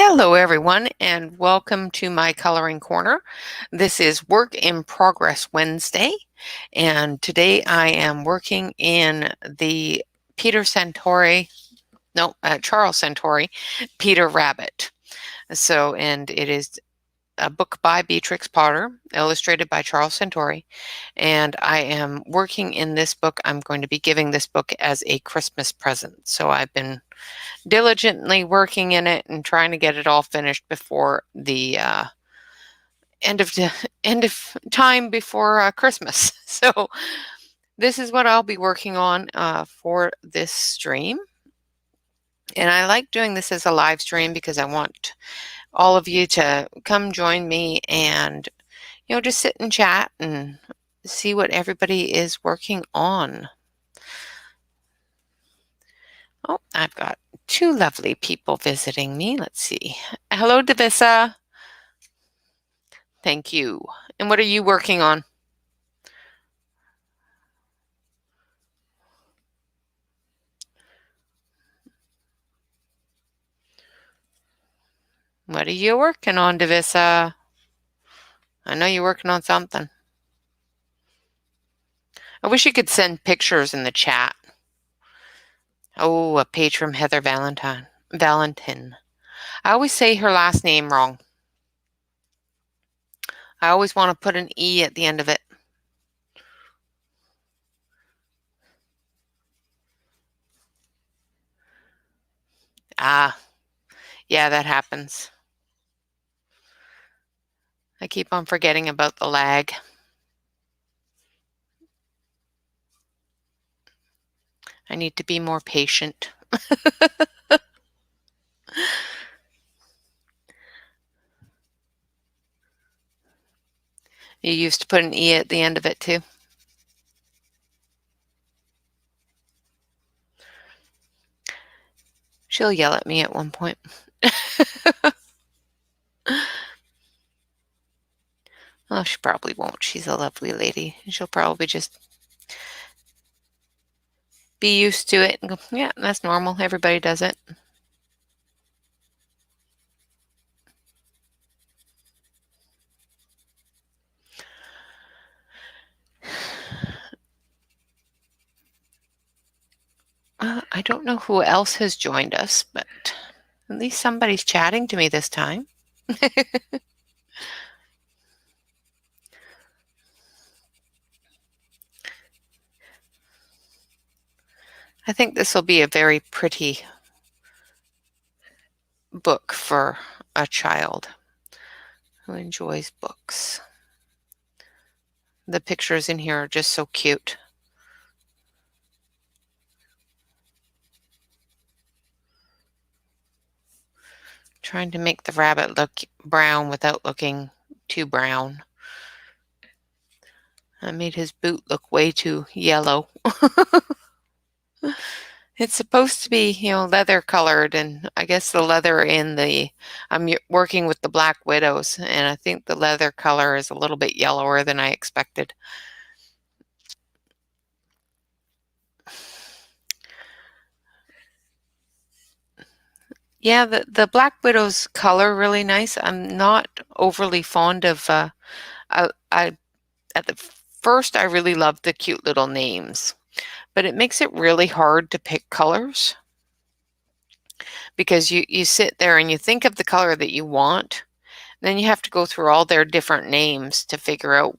Hello everyone and welcome to my coloring corner. This is Work in Progress Wednesday, and today I am working in the Charles Santore Peter Rabbit. And it is a book by Beatrix Potter, illustrated by Charles Santore, and I am working in this book. I'm going to be giving this book as a Christmas present. So I've been diligently working in it and trying to get it all finished before the end of time before Christmas. So this is what I'll be working on for this stream. And I like doing this as a live stream because I want all of you to come join me and, just sit and chat and see what everybody is working on. Oh, I've got two lovely people visiting me. Let's see. Hello, Davissa. Thank you. And what are you working on? What are you working on, Davissa? I know you're working on something. I wish you could send pictures in the chat. Oh, a page from Heather Valentin. I always say her last name wrong. I always want to put an E at the end of it. Ah, yeah, that happens. I keep on forgetting about the lag. I need to be more patient. You used to put an E at the end of it too. She'll yell at me at one point. Oh, she probably won't. She's a lovely lady. She'll probably just be used to it and go, yeah, that's normal. Everybody does it. I don't know who else has joined us, but at least somebody's chatting to me this time. I think this will be a very pretty book for a child who enjoys books. The pictures in here are just so cute. Trying to make the rabbit look brown without looking too brown. I made his boot look way too yellow. It's supposed to be, leather colored, and I guess the leather I'm working with the Black Widows, and I think the leather color is a little bit yellower than I expected. Yeah, the Black Widow's color really nice. I'm not overly fond of, at the first I really loved the cute little names, but it makes it really hard to pick colors because you sit there and you think of the color that you want, then you have to go through all their different names to figure out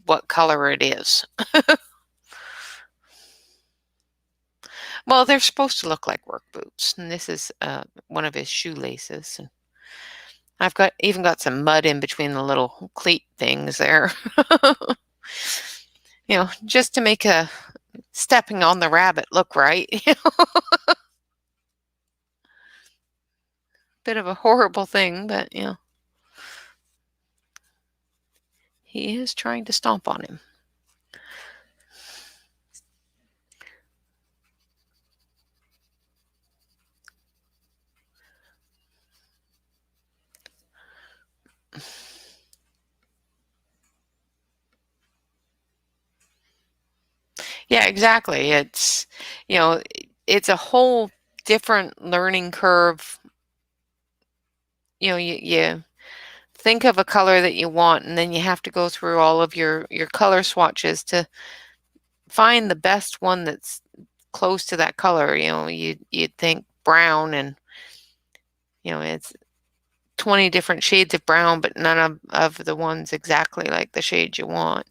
what color it is. Well, they're supposed to look like work boots, and this is one of his shoelaces. And I've even got some mud in between the little cleat things there. Just to make a stepping on the rabbit look right. Bit of a horrible thing, but he is trying to stomp on him. Yeah, exactly. It's a whole different learning curve you think of a color that you want, and then you have to go through all of your color swatches to find the best one that's close to that color. You'd think brown, and it's 20 different shades of brown, but none of the ones exactly like the shade you want.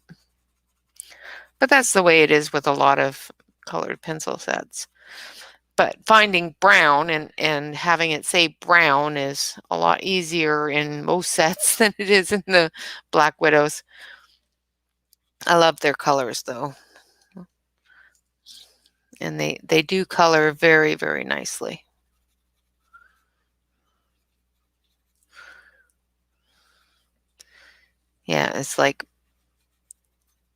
But that's the way it is with a lot of colored pencil sets. But finding brown and having it say brown is a lot easier in most sets than it is in the Black Widows. I love their colors, though. And they do color very, very nicely. Yeah, it's like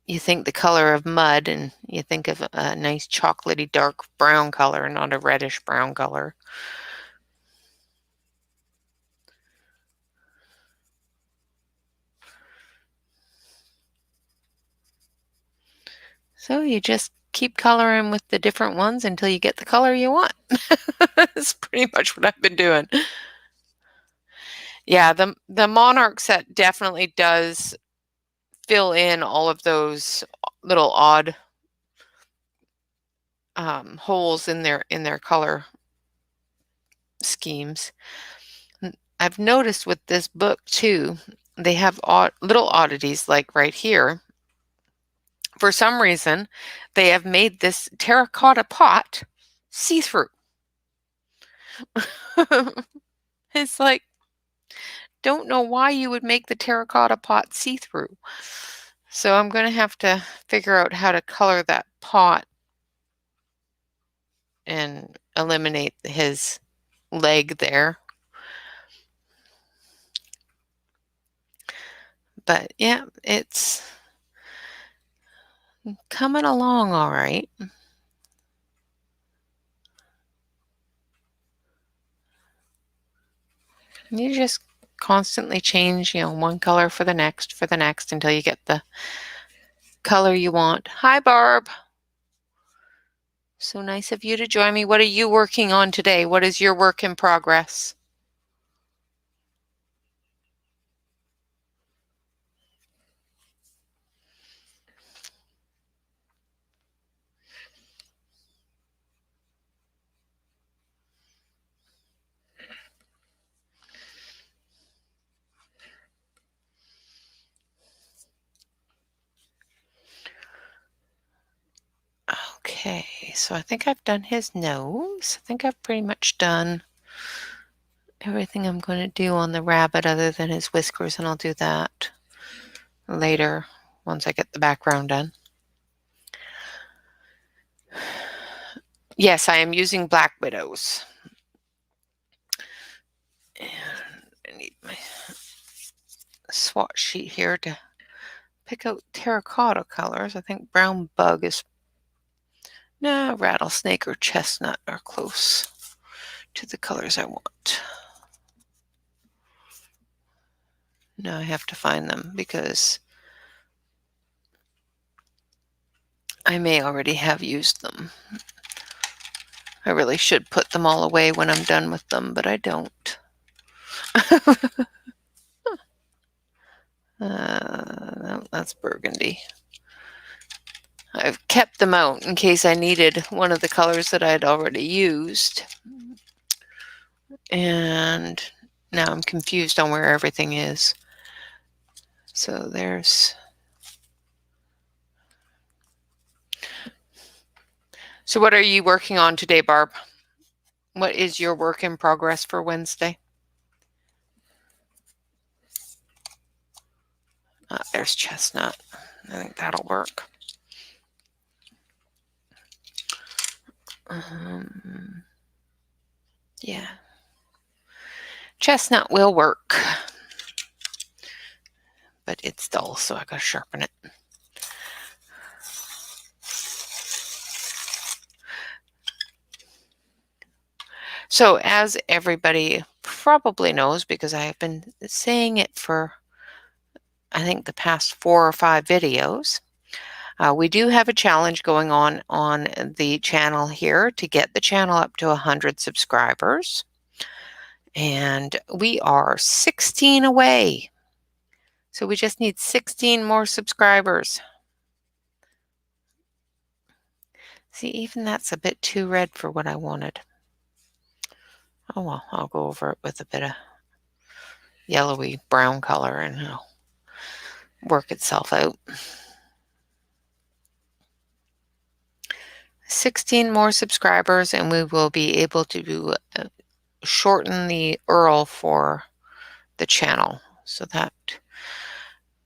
you think the color of mud, and you think of a nice chocolatey dark brown color, not a reddish brown color. So you just keep coloring with the different ones until you get the color you want. That's pretty much what I've been doing. Yeah, the Monarch set definitely does fill in all of those little odd holes in their color schemes. I've noticed with this book too, they have little oddities like right here. For some reason, they have made this terracotta pot see-through. It's like, don't know why you would make the terracotta pot see-through. So I'm going to have to figure out how to color that pot and eliminate his leg there. But yeah, it's coming along all right. You just constantly change, one color for the next until you get the color you want. Hi, Barb. So nice of you to join me. What are you working on today? What is your work in progress? Okay, so I think I've done his nose. I think I've pretty much done everything I'm going to do on the rabbit other than his whiskers, and I'll do that later once I get the background done. Yes, I am using Black Widows. And I need my swatch sheet here to pick out terracotta colors. I think brown bug is... No, rattlesnake or chestnut are close to the colors I want. Now I have to find them because I may already have used them. I really should put them all away when I'm done with them, but I don't. No, that's burgundy. I've kept them out in case I needed one of the colors that I had already used. And now I'm confused on where everything is. So there's... So what are you working on today, Barb? What is your work in progress for Wednesday? There's chestnut. I think that'll work. Yeah. Chestnut will work. But it's dull, so I gotta sharpen it. So as everybody probably knows, because I have been saying it for, I think, the past 4 or 5 videos, we do have a challenge going on the channel here to get the channel up to 100 subscribers. And we are 16 away. So we just need 16 more subscribers. See, even that's a bit too red for what I wanted. Oh well, I'll go over it with a bit of yellowy brown color and it'll work itself out. 16 more subscribers and we will be able to shorten the URL for the channel. So that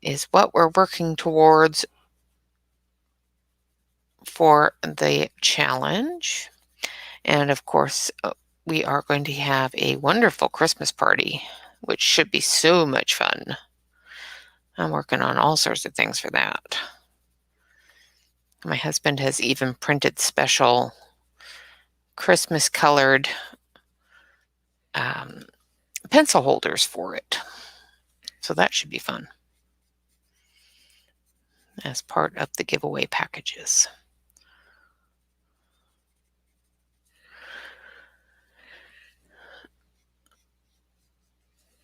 is what we're working towards for the challenge. And of course, we are going to have a wonderful Christmas party, which should be so much fun. I'm working on all sorts of things for that. My husband has even printed special Christmas colored pencil holders for it. So that should be fun as part of the giveaway packages.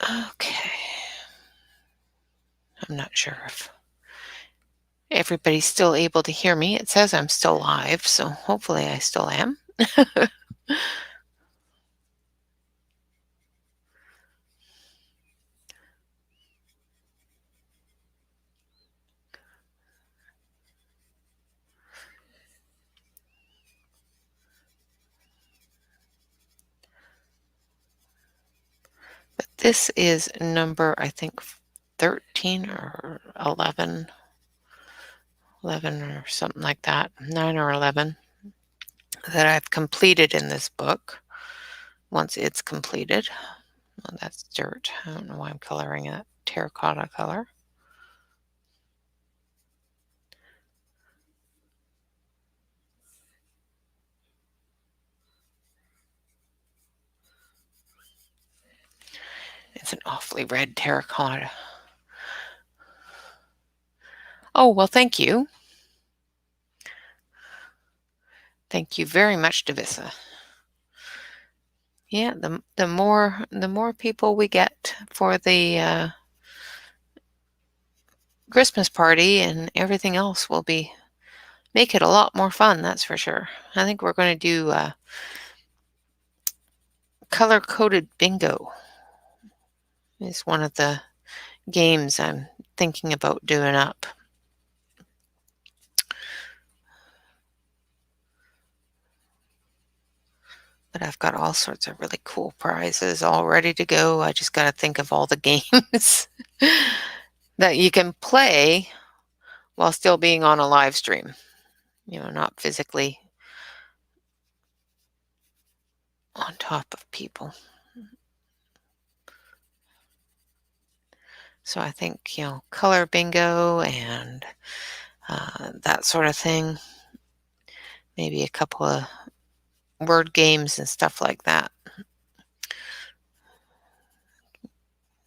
Okay. I'm not sure if everybody's still able to hear me. It says I'm still live, so hopefully I still am. But this is number, I think, 13 or 11 or something like that, 9 or 11 that I've completed in this book. Once it's completed, well, that's dirt. I don't know why I'm coloring it terracotta color. It's an awfully red terracotta. Oh, well, thank you. Thank you very much, Davissa. Yeah, the more people we get for the Christmas party and everything else will make it a lot more fun, that's for sure. I think we're going to do color-coded bingo is one of the games I'm thinking about doing up. But I've got all sorts of really cool prizes all ready to go. I just got to think of all the games that you can play while still being on a live stream, not physically on top of people. So I think, color bingo and that sort of thing. Maybe a couple of word games and stuff like that.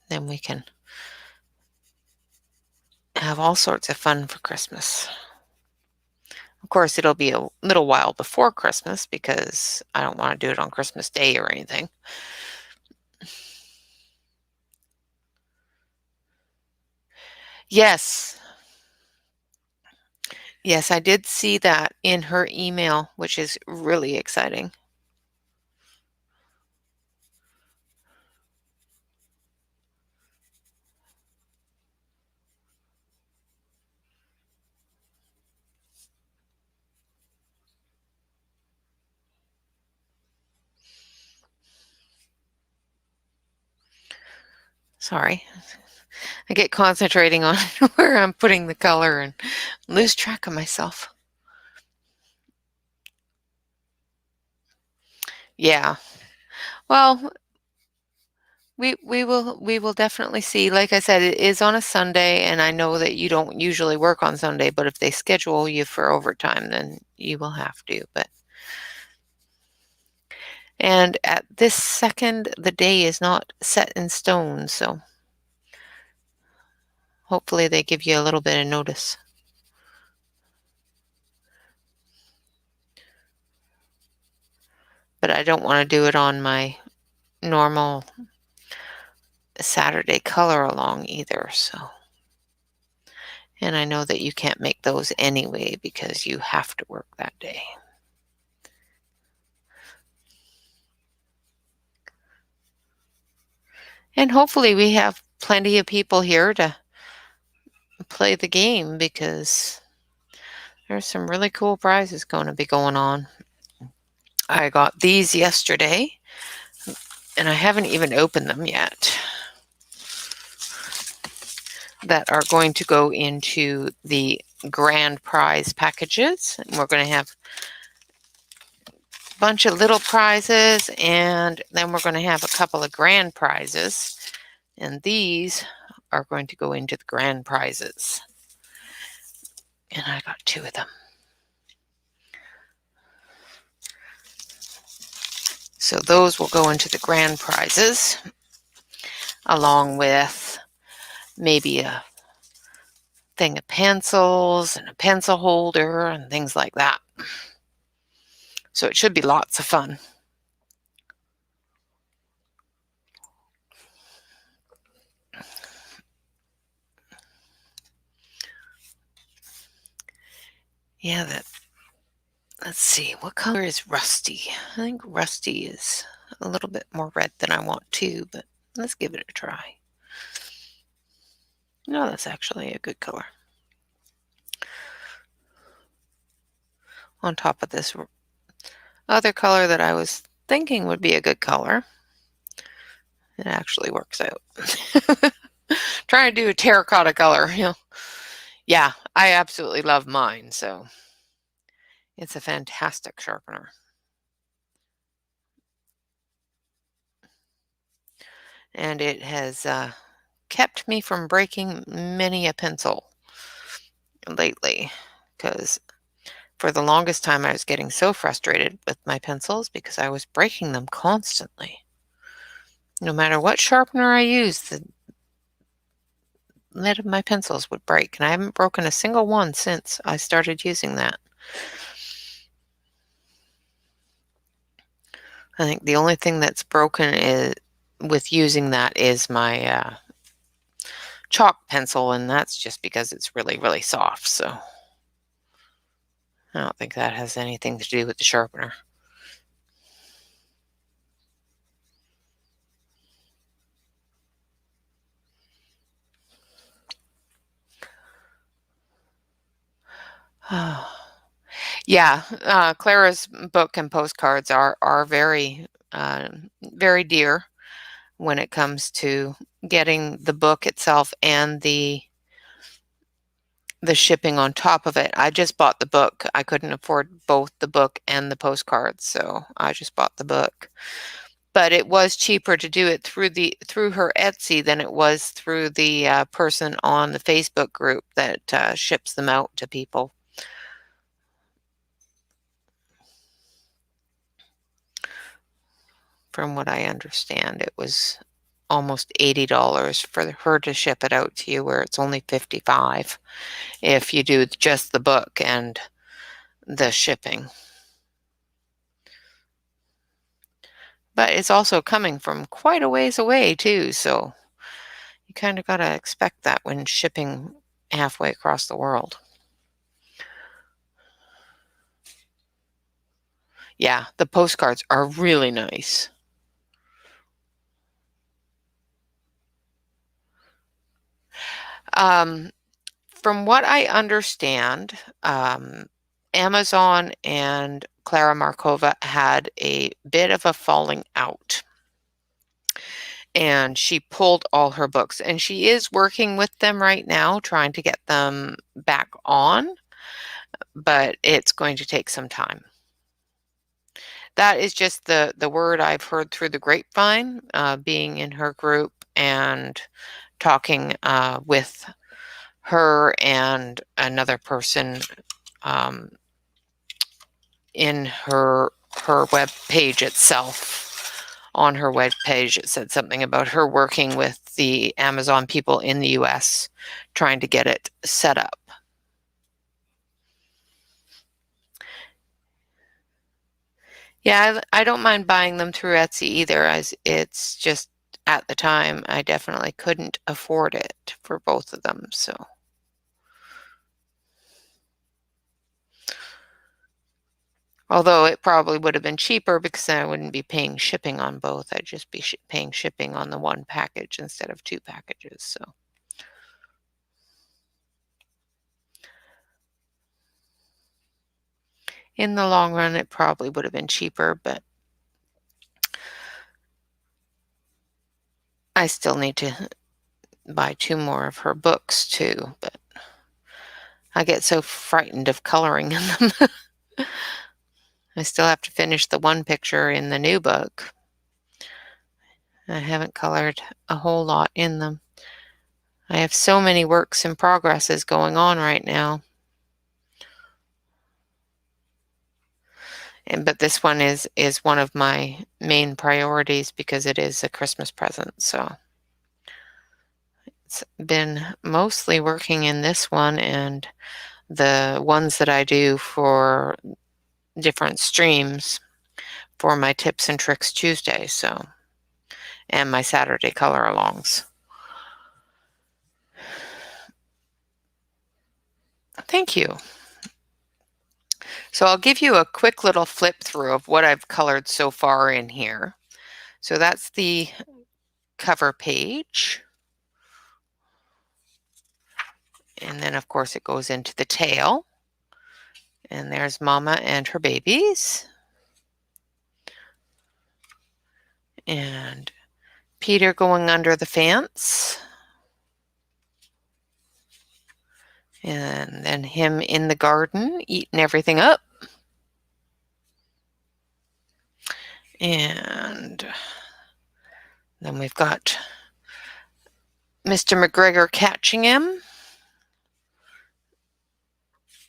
Then we can have all sorts of fun for Christmas. Of course, it'll be a little while before Christmas because I don't want to do it on Christmas Day or anything. Yes. Yes, I did see that in her email, which is really exciting. Sorry. I get concentrating on where I'm putting the color and lose track of myself. Yeah. Well, we will definitely see. Like I said, it is on a Sunday, and I know that you don't usually work on Sunday, but if they schedule you for overtime, then you will have to. And at this second, the day is not set in stone, so hopefully they give you a little bit of notice. But I don't want to do it on my normal Saturday color along either, so. And I know that you can't make those anyway because you have to work that day. And hopefully we have plenty of people here to play the game because there's some really cool prizes going to be going on. I got these yesterday and I haven't even opened them yet, that are going to go into the grand prize packages. And we're going to have a bunch of little prizes, and then we're going to have a couple of grand prizes. And these are going to go into the grand prizes. And I got 2 of them. So those will go into the grand prizes, along with maybe a thing of pencils and a pencil holder and things like that. So it should be lots of fun. Yeah, let's see, what color is Rusty? I think Rusty is a little bit more red than I want to, but let's give it a try. No, that's actually a good color. On top of this other color that I was thinking would be a good color. It actually works out. Trying to do a terracotta color, Yeah, I absolutely love mine, so it's a fantastic sharpener. And it has kept me from breaking many a pencil lately, because for the longest time I was getting so frustrated with my pencils because I was breaking them constantly. No matter what sharpener I used, the lead of my pencils would break, and I haven't broken a single one since I started using that. I think the only thing that's broken with using that is my chalk pencil, and that's just because it's really, really soft, so I don't think that has anything to do with the sharpener. Yeah, Clara's book and postcards are very, very dear when it comes to getting the book itself and the shipping on top of it. I just bought the book. I couldn't afford both the book and the postcards, so I just bought the book. But it was cheaper to do it through her Etsy than it was through the person on the Facebook group that ships them out to people. From what I understand, it was almost $80 for her to ship it out to you, where it's only $55 if you do just the book and the shipping. But it's also coming from quite a ways away too, so you kind of got to expect that when shipping halfway across the world. Yeah, the postcards are really nice. From what I understand, Amazon and Clara Markova had a bit of a falling out, and she pulled all her books, and she is working with them right now, trying to get them back on, but it's going to take some time. That is just the word I've heard through the grapevine, being in her group and talking with her and another person in her web page itself. On her web page, it said something about her working with the Amazon people in the US, trying to get it set up. Yeah, I don't mind buying them through Etsy either, as it's just at the time I definitely couldn't afford it for both of them, so. Although it probably would have been cheaper because then I wouldn't be paying shipping on both. I'd just be paying shipping on the one package instead of two packages, so. In the long run, it probably would have been cheaper, but I still need to buy 2 more of her books too, but I get so frightened of coloring in them. I still have to finish the one picture in the new book. I haven't colored a whole lot in them. I have so many works in progresses going on right now. But this one is one of my main priorities because it is a Christmas present, so. It's been mostly working in this one and the ones that I do for different streams for my Tips and Tricks Tuesday, so, and my Saturday color alongs. Thank you. So I'll give you a quick little flip through of what I've colored so far in here. So that's the cover page. And then of course it goes into the tail. And there's Mama and her babies. And Peter going under the fence. And then him in the garden eating everything up. And then we've got Mr. McGregor catching him.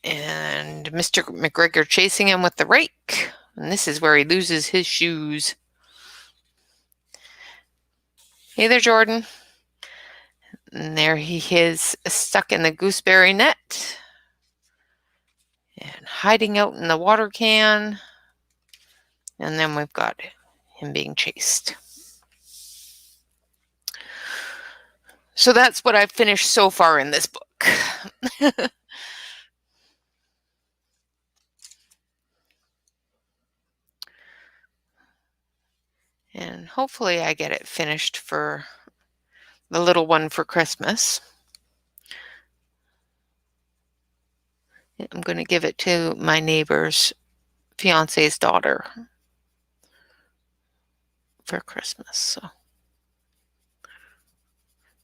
And Mr. McGregor chasing him with the rake. And this is where he loses his shoes. Hey there, Jordan. And there he is, stuck in the gooseberry net. And hiding out in the water can. And then we've got him being chased. So that's what I've finished so far in this book. And hopefully I get it finished for the little one for Christmas. I'm going to give it to my neighbor's fiance's daughter for Christmas. So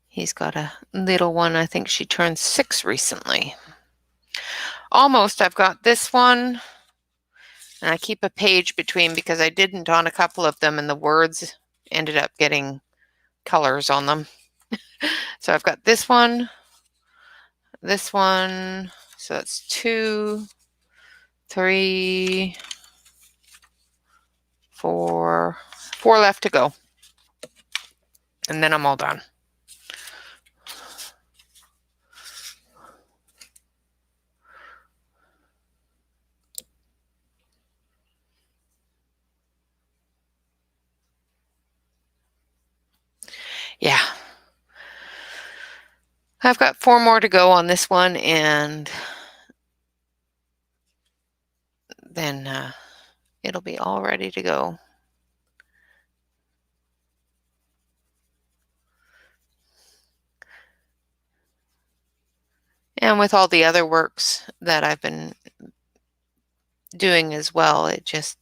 he's got a little one. I think she turned 6 recently. Almost. I've got this one. And I keep a page between because I didn't on a couple of them and the words ended up getting colors on them. So I've got this one. So that's 2, 3, 4 left to go. And then I'm all done. Yeah. I've got 4 more to go on this one, and then it'll be all ready to go. And with all the other works that I've been doing as well, it just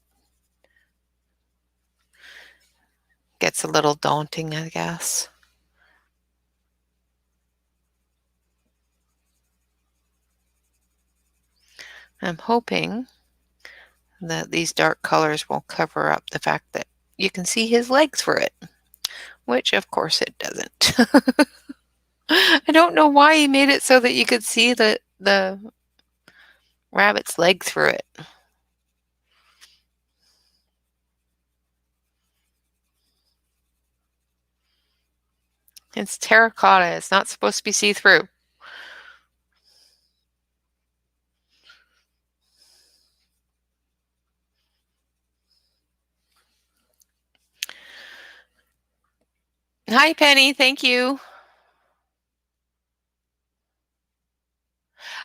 gets a little daunting, I guess. I'm hoping that these dark colors will cover up the fact that you can see his legs through it, which of course it doesn't. I don't know why he made it so that you could see the rabbit's leg through it. It's terracotta. It's not supposed to be see-through. Hi, Penny. Thank you.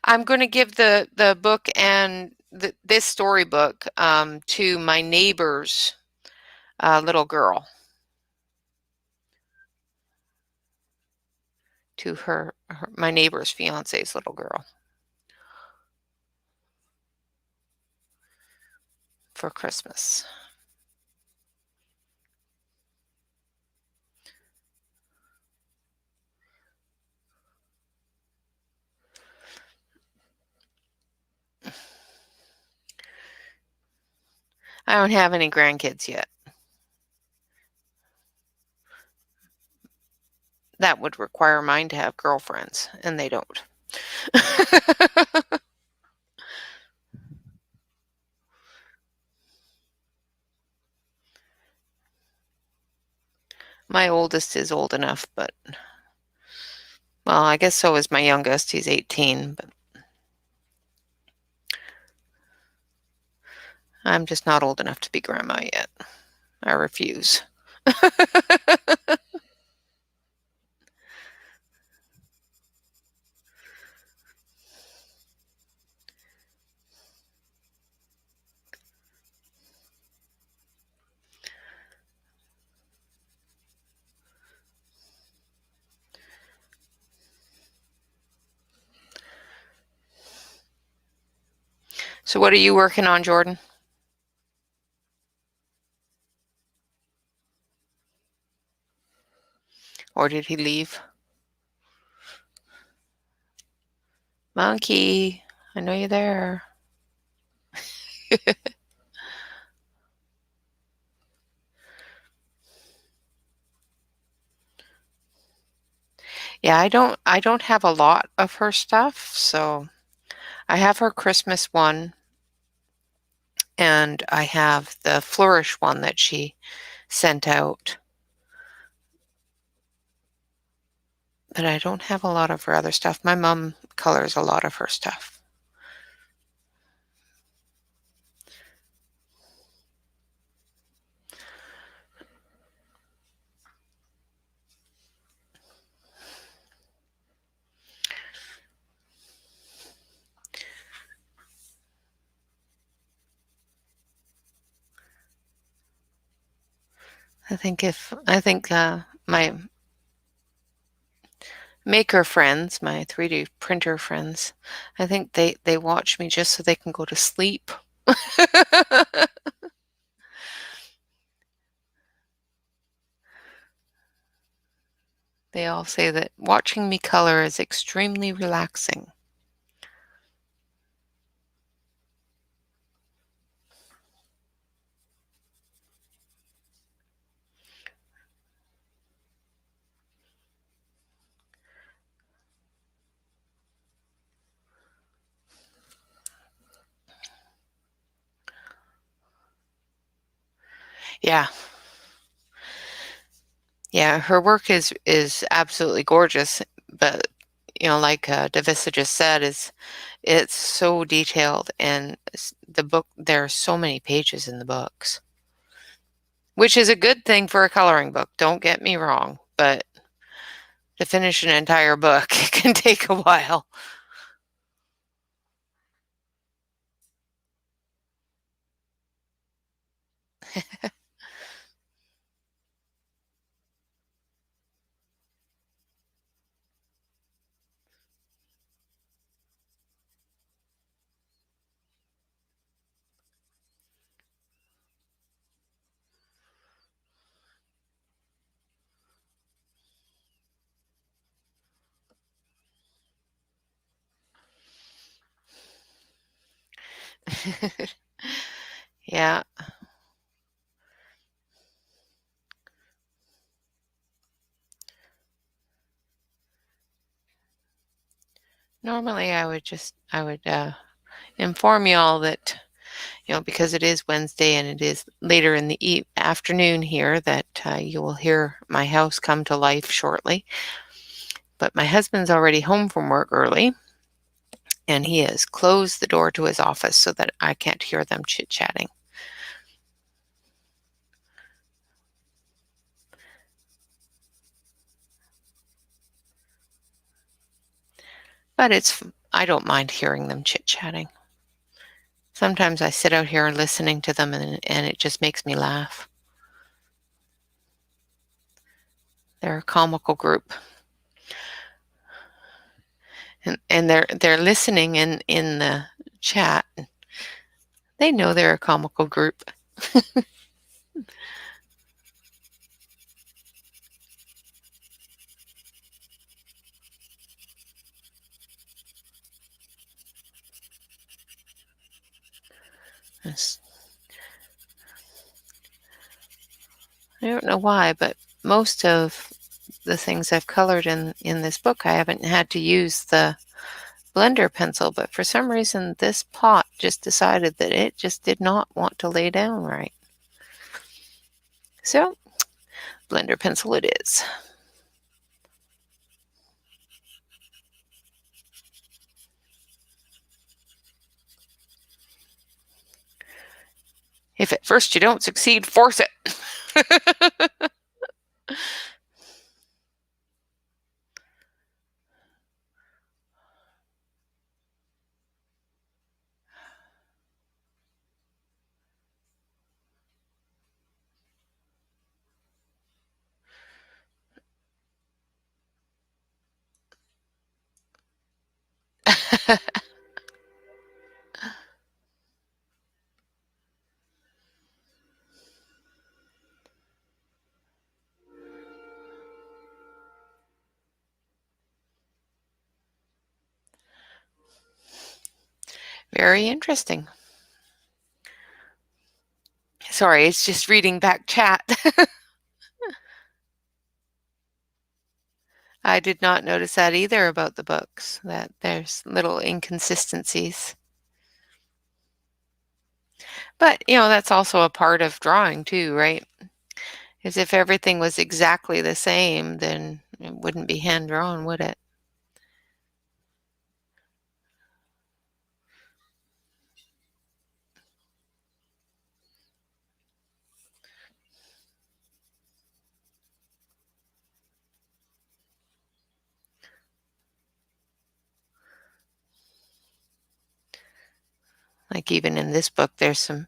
I'm going to give the book and this storybook to my neighbor's little girl, to my neighbor's fiance's little girl for Christmas. I don't have any grandkids yet. That would require mine to have girlfriends, and they don't. My oldest is old enough, but, well, I guess so is my youngest. He's 18, but I'm just not old enough to be grandma yet. I refuse. So what are you working on, Jordan? Or did he leave? Monkey, I know you're there. Yeah, I don't have a lot of her stuff, so I have her Christmas one, and I have the Flourish one that she sent out. But I don't have a lot of her other stuff. My mom colors a lot of her stuff. I think my maker friends, my 3D printer friends, I think they watch me just so they can go to sleep. They all say that watching me color is extremely relaxing. Yeah. Yeah, her work is absolutely gorgeous, but like Davissa just said, is it's so detailed, and the book, there are so many pages in the books, which is a good thing for a coloring book. Don't get me wrong, but to finish an entire book it can take a while. Yeah, normally I would inform you all that because it is Wednesday and it is later in the afternoon here, that you will hear my house come to life shortly. But my husband's already home from work early, and he has closed the door to his office so that I can't hear them chit-chatting. But I don't mind hearing them chit-chatting. Sometimes I sit out here listening to them, and it just makes me laugh. They're a comical group. And they're listening in the chat. They know they're a comical group. Yes. I don't know why, but most of the things I've colored in this book, I haven't had to use the blender pencil, but for some reason this pot just decided that it just did not want to lay down right. So, blender pencil it is. If at first you don't succeed, force it. Very interesting. Sorry, it's just reading back chat. I did not notice that either about the books, that there's little inconsistencies. But, that's also a part of drawing too, right? Because if everything was exactly the same, then it wouldn't be hand-drawn, would it? Like even in this book, there's some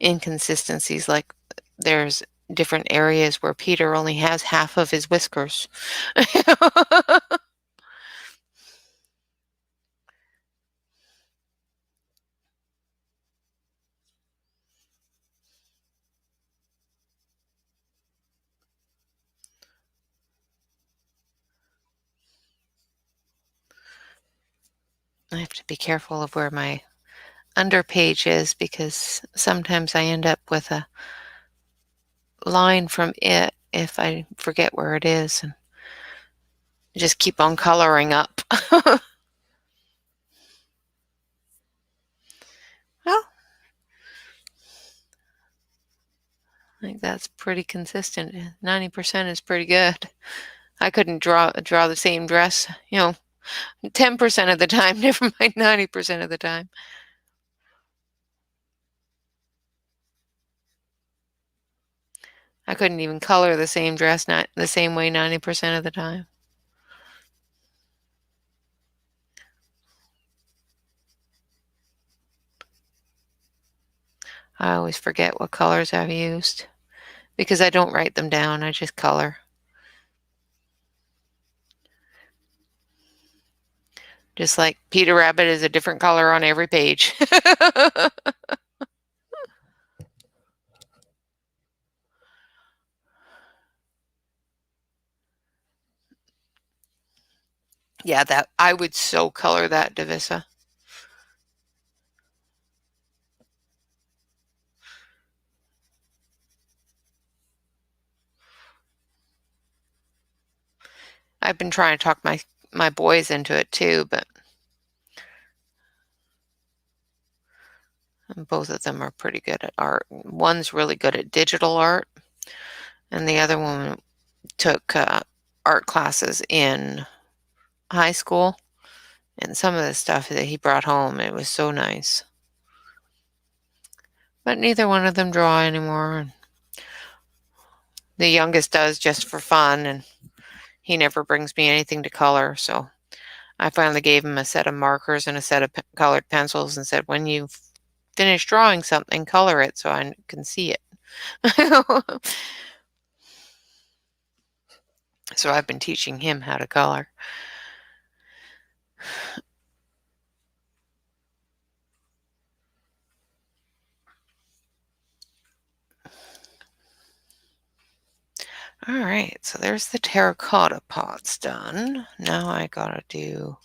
inconsistencies, like there's different areas where Peter only has half of his whiskers. I have to be careful of where my underpage is, because sometimes I end up with a line from it if I forget where it is and just keep on coloring up. Well, I think that's pretty consistent. 90% is pretty good. I couldn't draw the same dress, 10% of the time, never mind 90% of the time. I couldn't even color the same dress not the same way 90% of the time. I always forget what colors I've used because I don't write them down. I just color. Just like Peter Rabbit is a different color on every page. Yeah, that I would so color that, Davissa. I've been trying to talk my boys into it too, but both of them are pretty good at art. One's really good at digital art, and the other one took art classes in high school. And some of the stuff that he brought home, it was so nice. But neither one of them draw anymore. The youngest does just for fun, and he never brings me anything to color, so I finally gave him a set of markers and a set of colored pencils and said, when you finish drawing something, color it so I can see it. So I've been teaching him how to color. All right, so there's the terracotta pots done. Now I gotta do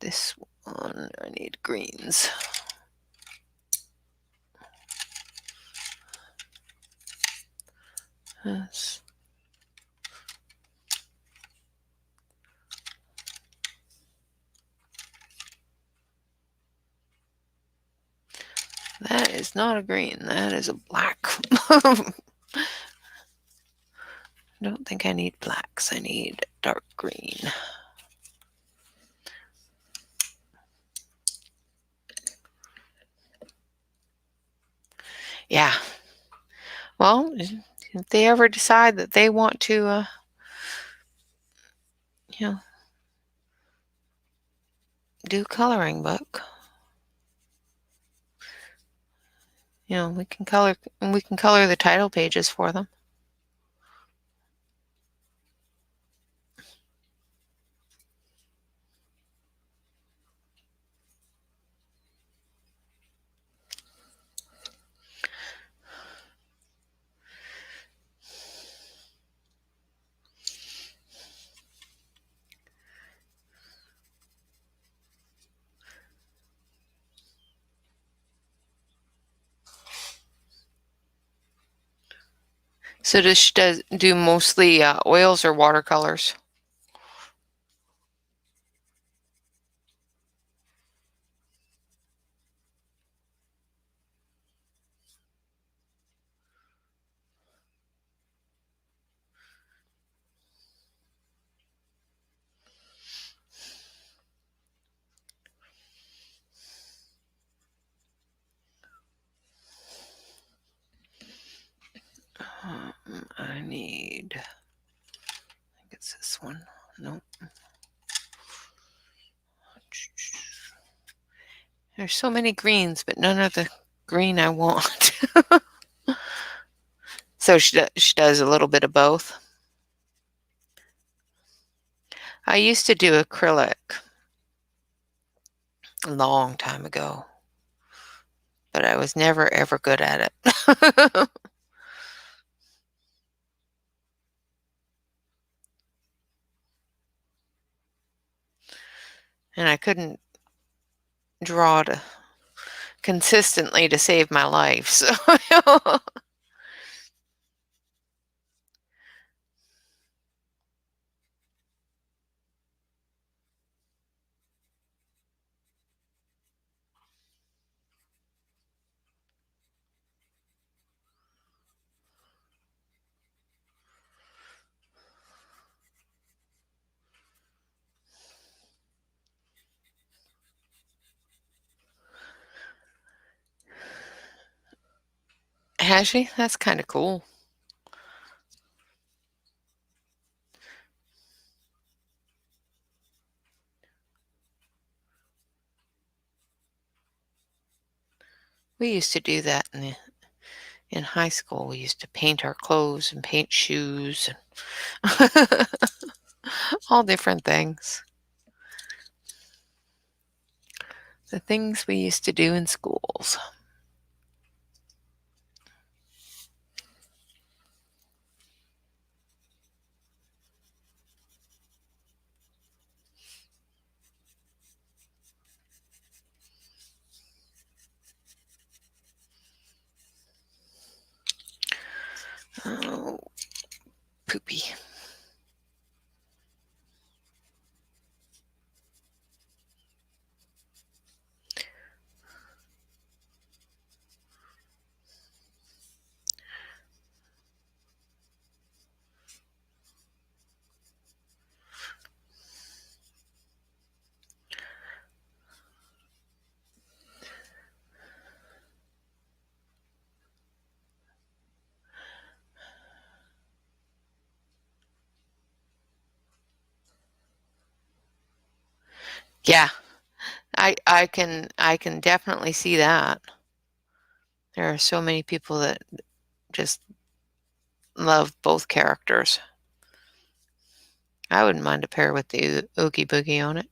this one. I need greens. This. That is not a green. That is a black. I don't think I need blacks. I need dark green. Yeah. Well, if they ever decide that they want to, do coloring book, we can color the title pages for them. So does she do mostly oils or watercolors? I think it's this one. Nope. There's so many greens, but none of the green I want. So she does a little bit of both. I used to do acrylic a long time ago, but I was never ever good at it. And I couldn't draw consistently to save my life. So has she? That's kind of cool. We used to do that in high school. We used to paint our clothes and paint shoes and all different things. The things we used to do in schools. Oh, poopy. Yeah, I can definitely see that. There are so many people that just love both characters. I wouldn't mind a pair with the Oogie Boogie on it.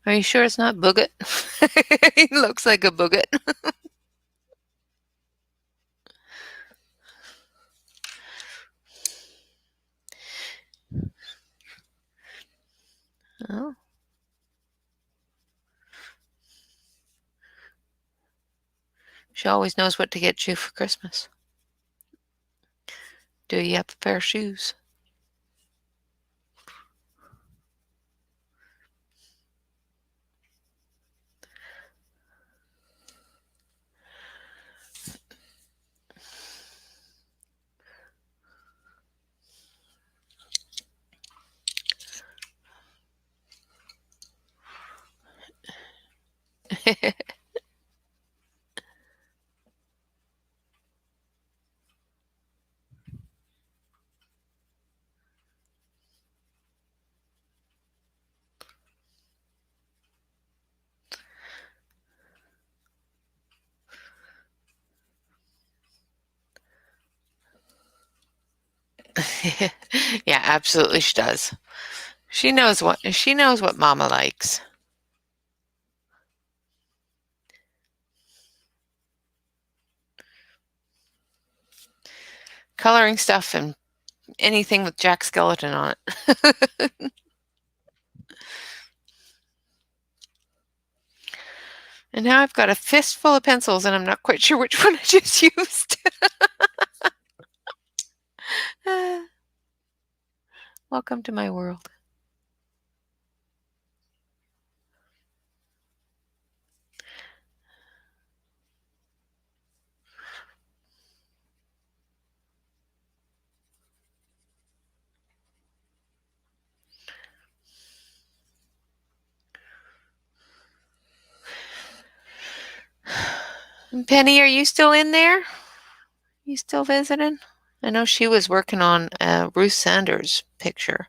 Are you sure it's not Booget? He looks like a Booget. Oh, she always knows what to get you for Christmas. Do you have a pair of shoes? Yeah, absolutely she does. She knows what Mama likes. Coloring stuff and anything with Jack Skeleton on it. And now I've got a fistful of pencils and I'm not quite sure which one I just used. Welcome to my world. Penny, are you still in there? You still visiting? I know she was working on Ruth Sanders' picture.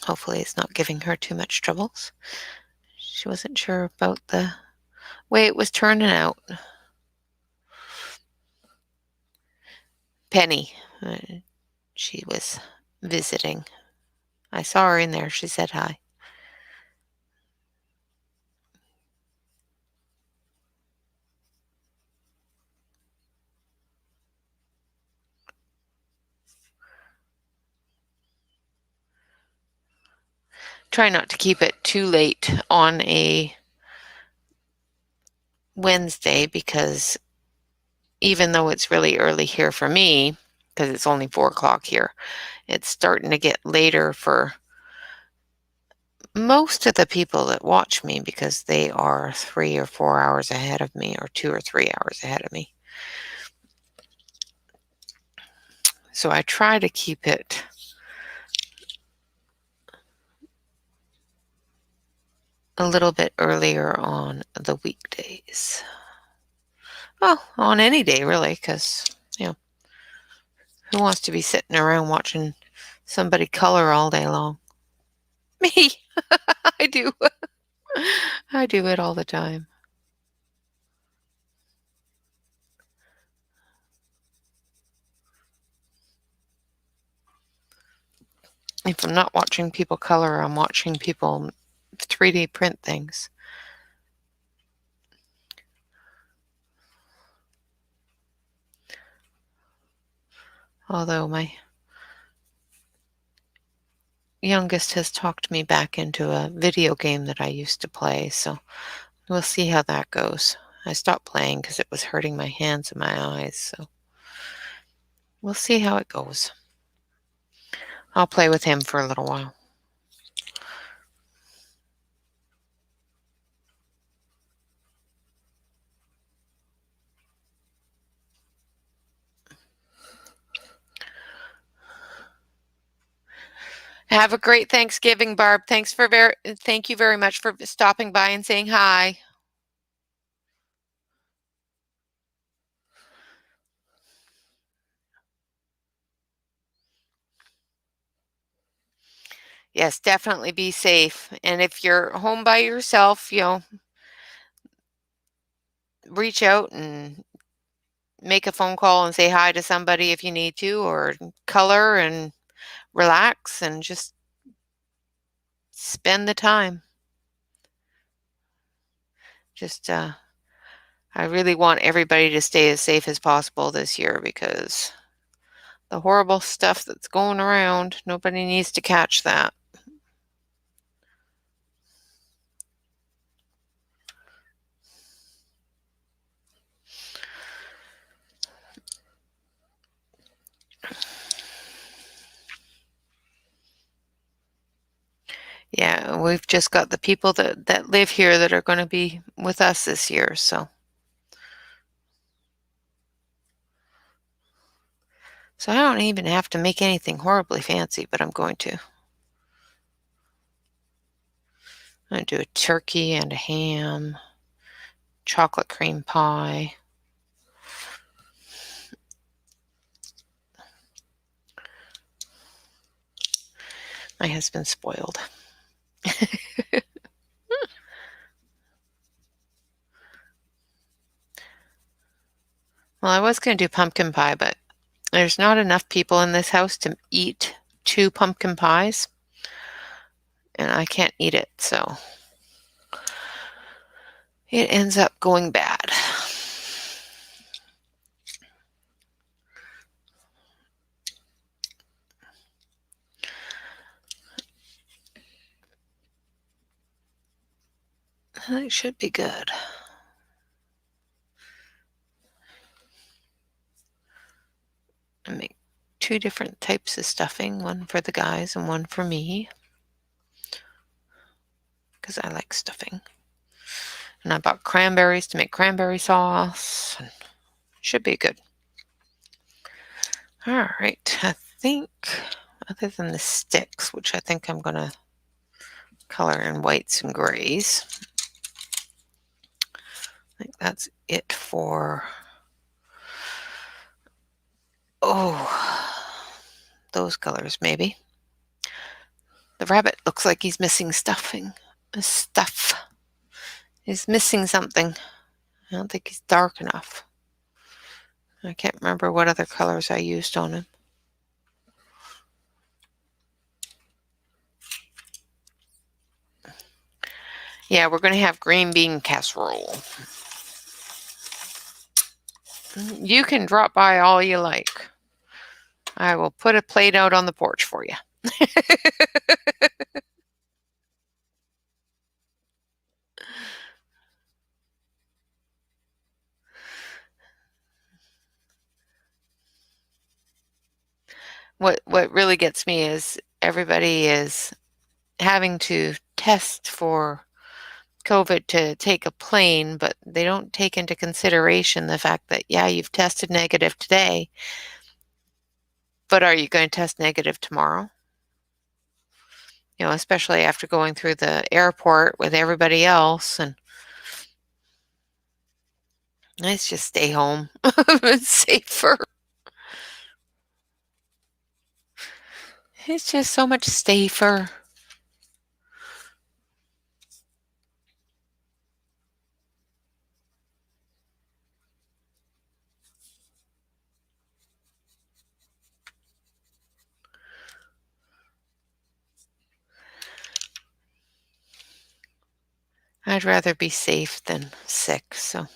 Hopefully, it's not giving her too much troubles. She wasn't sure about the way it was turning out. Penny, she was visiting. I saw her in there. She said hi. Try not to keep it too late on a Wednesday because even though it's really early here for me, because it's only 4 o'clock here, it's starting to get later for most of the people that watch me because they are 3 or 4 hours ahead of me or 2 or 3 hours ahead of me. So I try to keep it a little bit earlier on the weekdays. Well, on any day really, because, who wants to be sitting around watching somebody color all day long? Me. I do. I do it all the time. If I'm not watching people color, I'm watching people 3D print things. Although my youngest has talked me back into a video game that I used to play, so we'll see how that goes. I stopped playing because it was hurting my hands and my eyes, so we'll see how it goes. I'll play with him for a little while. Have a great Thanksgiving, Barb. Thank you very much for stopping by and saying hi. Yes, definitely be safe. And if you're home by yourself, reach out and make a phone call and say hi to somebody if you need to, or color and relax and just spend the time. Just, I really want everybody to stay as safe as possible this year because the horrible stuff that's going around, nobody needs to catch that. Yeah, we've just got the people that live here that are going to be with us this year, so I don't even have to make anything horribly fancy, but I'm going to. I'm going to do a turkey and a ham, chocolate cream pie. My husband's spoiled. Well, I was going to do pumpkin pie, but there's not enough people in this house to eat 2 pumpkin pies, and I can't eat it, so it ends up going bad. It should be good. I make 2 different types of stuffing, one for the guys and one for me, because I like stuffing. And I bought cranberries to make cranberry sauce. And should be good. All right, I think other than the sticks, which I think I'm going to color in whites and grays, I think that's it for, those colors maybe. The rabbit looks like he's missing stuffing. Stuff. He's missing something. I don't think he's dark enough. I can't remember what other colors I used on him. Yeah, we're going to have green bean casserole. You can drop by all you like. I will put a plate out on the porch for you. What really gets me is everybody is having to test for COVID to take a plane, but they don't take into consideration the fact that, yeah, you've tested negative today, but are you going to test negative tomorrow? Especially after going through the airport with everybody else, and let's just stay home. It's safer. It's just so much safer. I'd rather be safe than sick, so.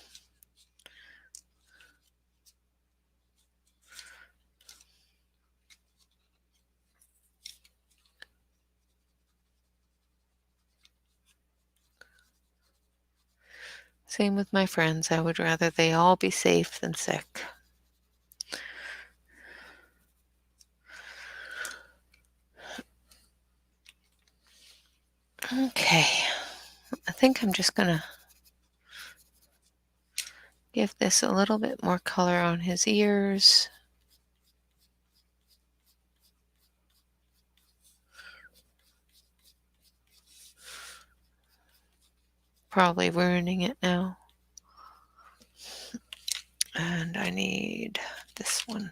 Same with my friends. I would rather they all be safe than sick. Okay. I think I'm just going to give this a little bit more color on his ears. Probably ruining it now. And I need this one.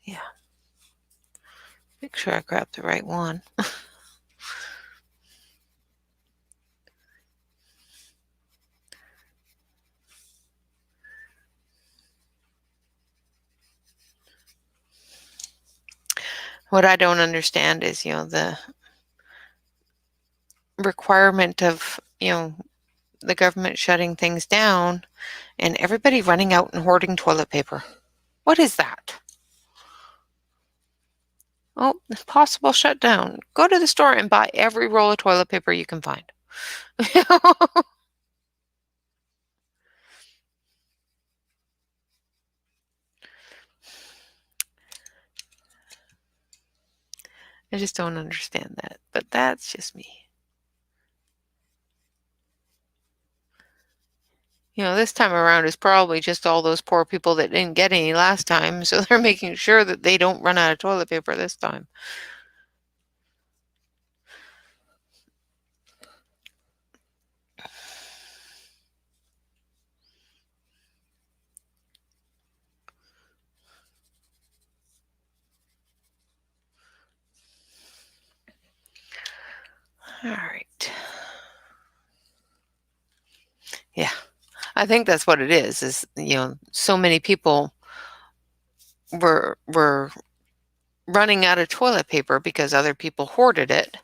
Yeah. Make sure I grab the right one. What I don't understand is, the requirement of, the government shutting things down and everybody running out and hoarding toilet paper. What is that? Oh, possible shutdown. Go to the store and buy every roll of toilet paper you can find. I just don't understand that, but that's just me. This time around is probably just all those poor people that didn't get any last time, so they're making sure that they don't run out of toilet paper this time. All right. Yeah, I think that's what it is, so many people were running out of toilet paper because other people hoarded it,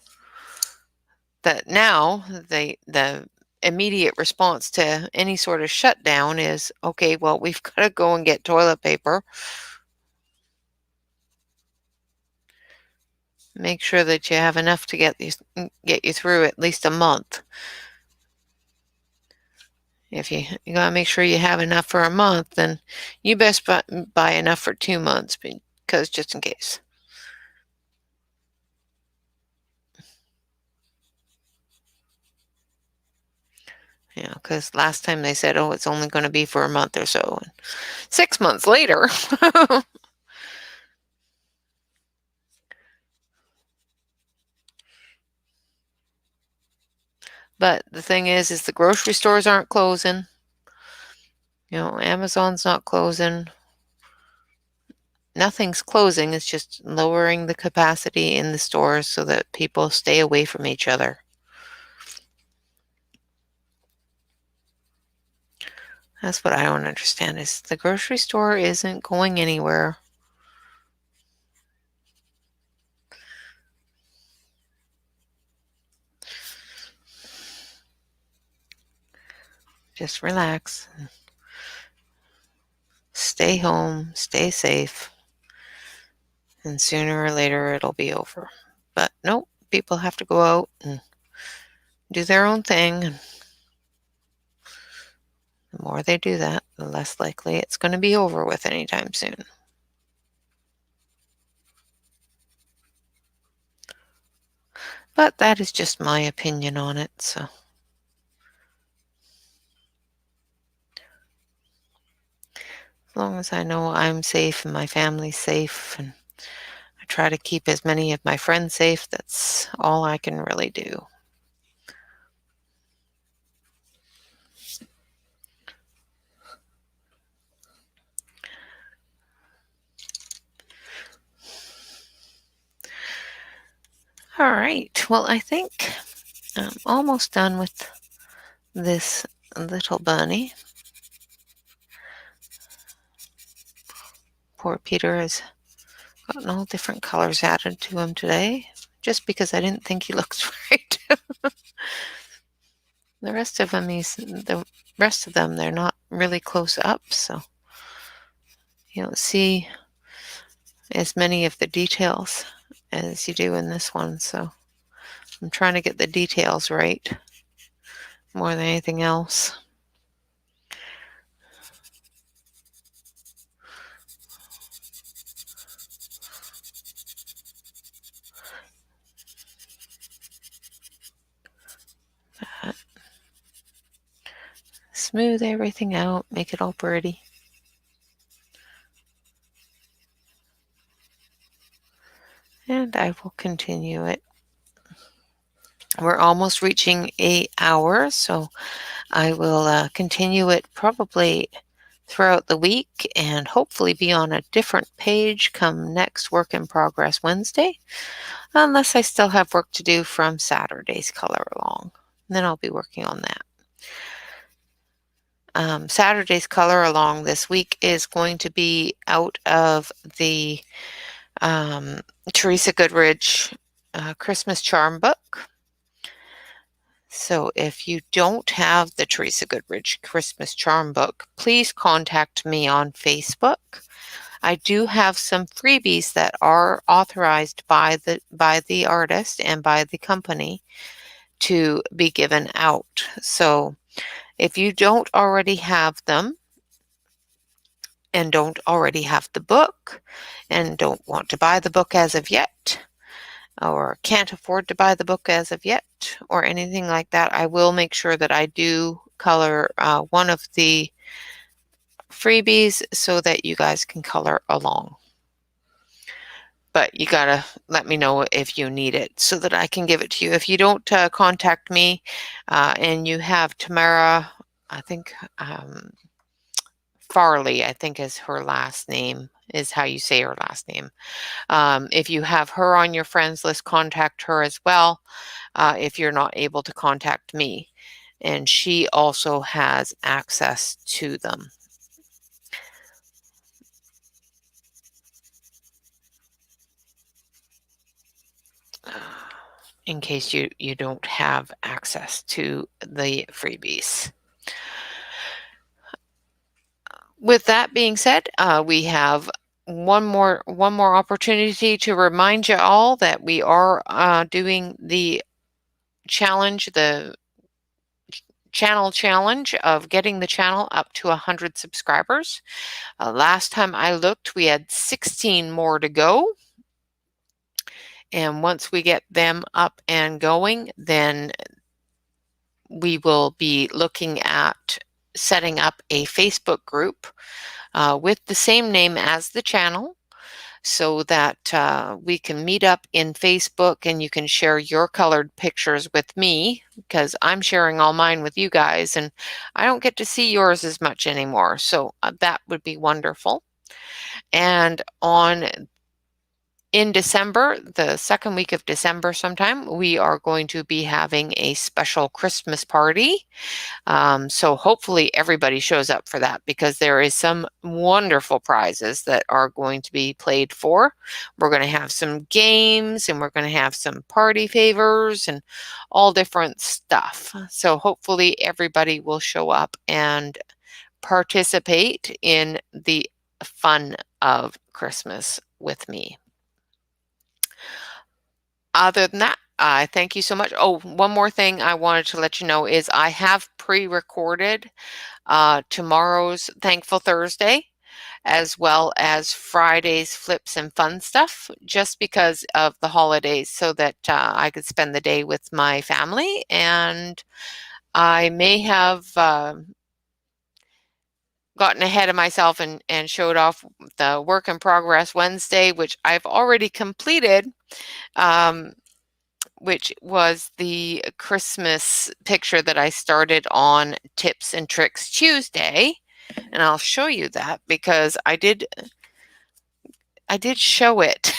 that now the immediate response to any sort of shutdown is, okay, well, we've got to go and get toilet paper. Make sure that you have enough to get you through at least a month. If you gotta make sure you have enough for a month, then you best buy enough for 2 months, because just in case. Because last time they said, oh, it's only going to be for a month or so. And 6 months later. But the thing is the grocery stores aren't closing. Amazon's not closing. Nothing's closing. It's just lowering the capacity in the stores so that people stay away from each other. That's what I don't understand, is the grocery store isn't going anywhere. Just relax. Stay home. Stay safe. And sooner or later it'll be over. But nope, people have to go out and do their own thing. And the more they do that, the less likely it's going to be over with anytime soon. But that is just my opinion on it, so. As long as I know I'm safe and my family's safe, and I try to keep as many of my friends safe, that's all I can really do. All right, well, I think I'm almost done with this little bunny. Poor Peter has gotten all different colors added to him today, just because I didn't think he looked right. The rest of them, they're not really close up, so you don't see as many of the details as you do in this one. So I'm trying to get the details right more than anything else. Smooth everything out, make it all pretty. And I will continue it. We're almost reaching 8 hours, so I will continue it probably throughout the week and hopefully be on a different page come next Work in Progress Wednesday, unless I still have work to do from Saturday's color along. Then I'll be working on that. Saturday's color along this week is going to be out of the Teresa Goodridge Christmas Charm book. So if you don't have the Teresa Goodridge Christmas Charm book, please contact me on Facebook. I do have some freebies that are authorized by the artist and by the company to be given out. So if you don't already have them and don't already have the book and don't want to buy the book as of yet, or can't afford to buy the book as of yet, or anything like that, I will make sure that I do color one of the freebies so that you guys can color along. But you gotta let me know if you need it so that I can give it to you. If you don't contact me and you have Tamara, I think Farley, I think is her last name, is how you say her last name. If you have her on your friends list, contact her as well if you're not able to contact me. And she also has access to them. In case you don't have access to the freebies. With that being said, we have one more opportunity to remind you all that we are doing the challenge, the channel challenge of getting the channel up to 100 subscribers. Last time I looked, we had 16 more to go. And once we get them up and going, then we will be looking at setting up a Facebook group with the same name as the channel so that we can meet up in Facebook and you can share your colored pictures with me because I'm sharing all mine with you guys and I don't get to see yours as much anymore. So that would be wonderful. And in December, the second week of December sometime, we are going to be having a special Christmas party. So hopefully everybody shows up for that because there is some wonderful prizes that are going to be played for. We're going to have some games and we're going to have some party favors and all different stuff. So hopefully everybody will show up and participate in the fun of Christmas with me. Other than that, thank you so much. Oh, one more thing I wanted to let you know is I have pre-recorded tomorrow's Thankful Thursday as well as Friday's Flips and Fun Stuff just because of the holidays so that I could spend the day with my family. And I may have gotten ahead of myself and showed off the Work in Progress Wednesday, which I've already completed. Which was the Christmas picture that I started on Tips and Tricks Tuesday. And I'll show you that because I did show it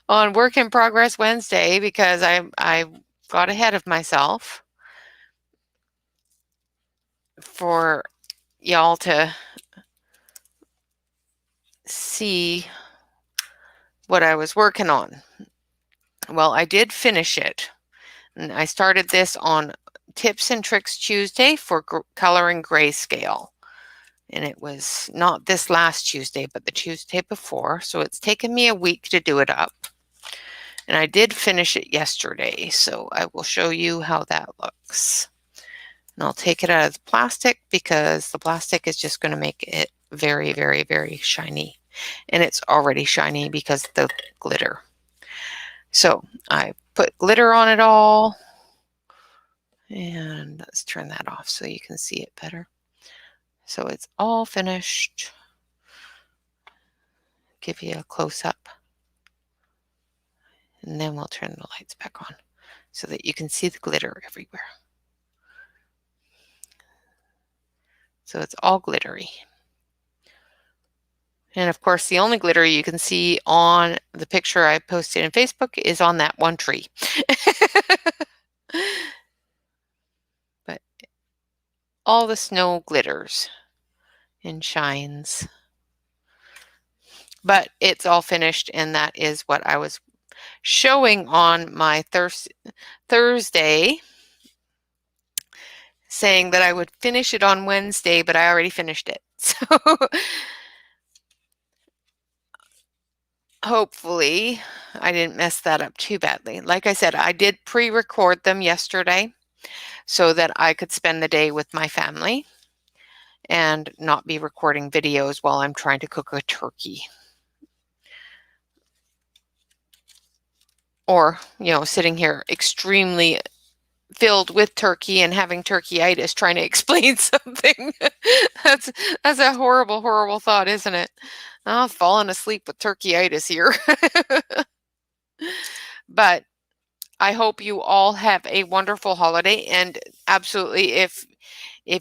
on Work in Progress Wednesday because I got ahead of myself for y'all to see what I was working on. Well, I did finish it. And I started this on Tips and Tricks Tuesday for coloring grayscale. And it was not this last Tuesday, but the Tuesday before. So it's taken me a week to do it up. And I did finish it yesterday. So I will show you how that looks. And I'll take it out of the plastic because the plastic is just going to make it very, very, very shiny. And it's already shiny because of the glitter. So I put glitter on it all. And let's turn that off so you can see it better. So it's all finished. Give you a close-up. And then we'll turn the lights back on so that you can see the glitter everywhere. So it's all glittery. And of course, the only glitter you can see on the picture I posted in Facebook is on that one tree. But all the snow glitters and shines. But it's all finished, and that is what I was showing on my Thursday, saying that I would finish it on Wednesday, but I already finished it. So hopefully I didn't mess that up too badly. Like I said, I did pre-record them yesterday so that I could spend the day with my family and not be recording videos while I'm trying to cook a turkey. Or, sitting here extremely filled with turkey and having turkeyitis trying to explain something. That's a horrible, horrible thought, isn't it? I've fallen asleep with turkeyitis here. But I hope you all have a wonderful holiday, and absolutely, if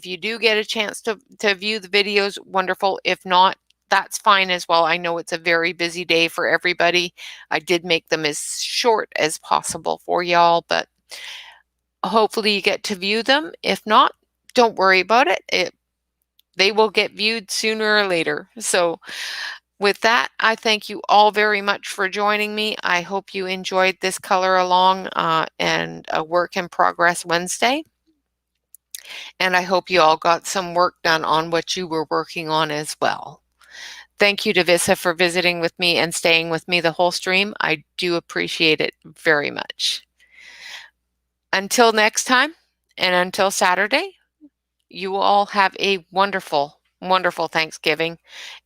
you do get a chance to view the videos, wonderful. If not, that's fine as well. I know it's a very busy day for everybody. I did make them as short as possible for y'all, but hopefully you get to view them. If not, don't worry about it. They will get viewed sooner or later. So with that, I thank you all very much for joining me. I hope you enjoyed this color along and a work in progress Wednesday. And I hope you all got some work done on what you were working on as well. Thank you to Vissa for visiting with me and staying with me the whole stream. I do appreciate it very much. Until next time, and until Saturday, you all have a wonderful, wonderful Thanksgiving,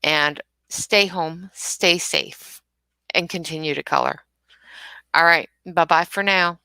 and stay home, stay safe, and continue to color. All right, bye-bye for now.